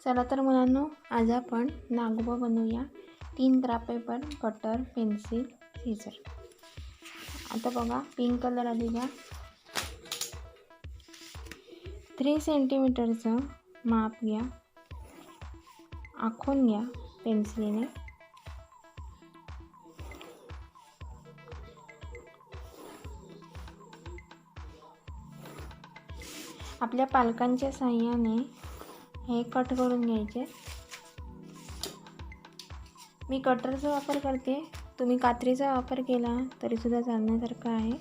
चला तर मुलांनो, आज आपण नागोबा बनवूया. 3 craft paper, cutter, pencil, scissor. आता बघा, पिंक कलर आधी घ्या. 3 सेंटीमीटरचं माप घ्या. आखून घ्या पेन्सिलीने. आपल्या पालकांच्या साहाय्याने हे कट करून घ्यायचे. मी कटरचा वापर करते, तुम्ही कात्रीचा वापर केला तरी सुद्धा चालण्यासारखं आहे.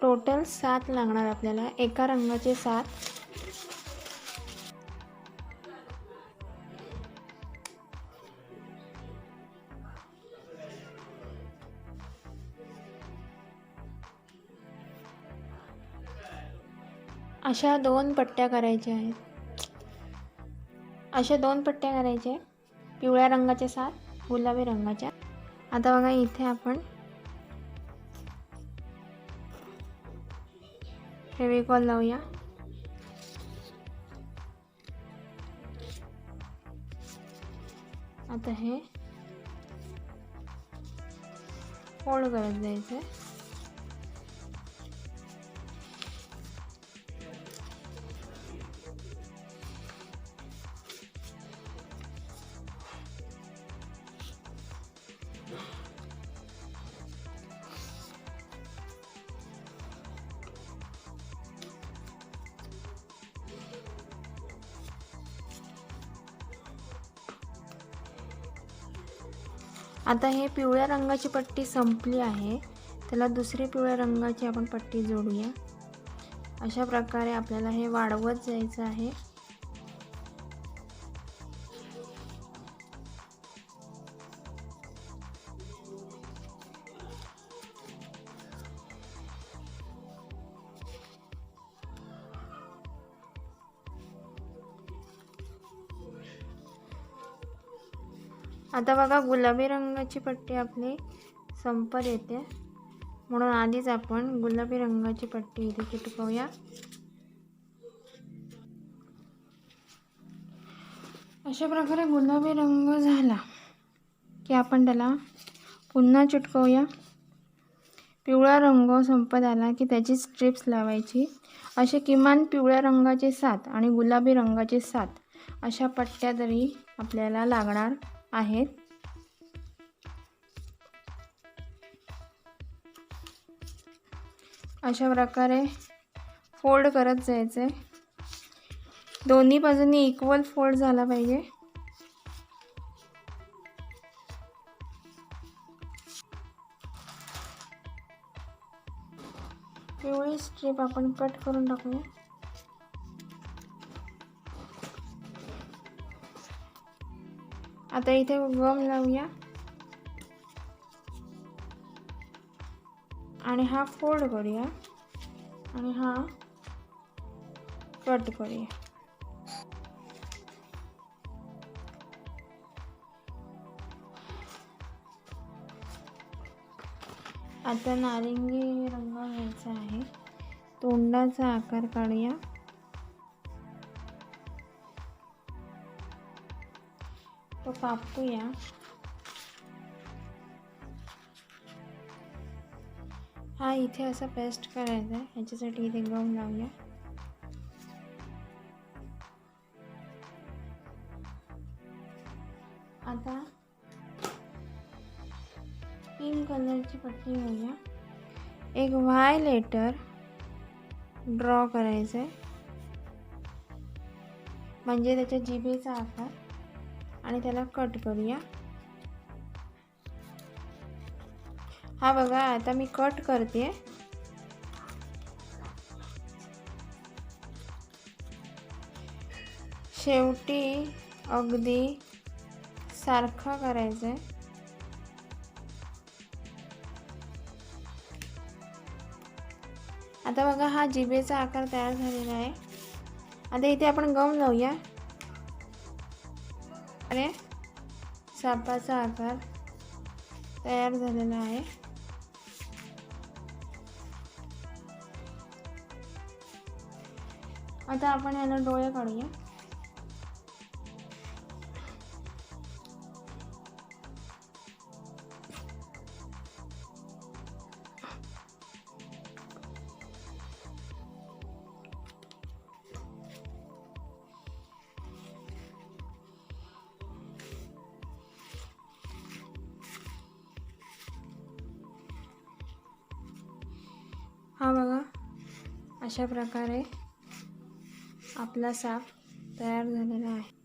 टोटल 7 लागणार आपल्याला, एका रंगाचे 7. अशा 2 पट्ट्या करायच्या आहेत. अशा 2 पट्ट्या करायच्या, पिवळ्या रंगाच्या 7, गुलाबी रंगाच्या. आता बघा, इथे आपण फेविकॉल लावूया. आता हे फोल्ड करत जायचं. आता हे पिवळ्या रंगाची पट्टी संपली आहे, त्याला दुसरी पिवळ्या रंगाची आपण पट्टी जोडूया. अशा प्रकारे आपल्याला हे वाढवत जायचं आहे. आता बघा, गुलाबी रंगाची पट्टी आपली संपत येते, म्हणून आधीच आपण गुलाबी रंगाची पट्टी इथे चिटकवूया. अशा प्रकारे गुलाबी रंग झाला की आपण त्याला पुन्हा चिटकवूया. पिवळा रंग संपत आला की त्याची स्ट्रिप्स लावायची. असे किमान पिवळ्या रंगाचे 7 आणि गुलाबी रंगाचे 7 अशा पट्ट्या तरी आपल्याला लागणार आहेत. अशा प्रकारे फोल्ड करत जायचे. दोन्ही बाजूंनी इक्वल फोल्ड झाला पाहिजे. पिवळी स्ट्रीप आपण कट करून टाकूया. आता इथे गम लावूया आणि हा फोल्ड करूया आणि हा कट करूया. आता नारिंगी रंग घ्यायचा आहे. तोंडाचा आकार काढूया. तो कापूया. हा इथे असा पेस्ट करायचा आहे, ह्याच्यासाठी इथे गम लावूया. आता पिंक कलरची पट्टी घेऊया. एक वाय लेटर ड्रॉ करायचं आहे, म्हणजे त्याच्या जिभेचा आकार, आणि त्याला कट करूया. हा बघा, आता मी कट करते. शेवटी अगदी सारखं करायचं आहे. आता बघा, हा जिभेचा आकार तयार झालेला आहे. आता इथे आपण गम लावूया. अरे सापाचा आकार तयार झालेला आहे. आता आपण याला डोळे काढूया. हा बघा, अशा प्रकारे आपला साप तयार झालेला आहे.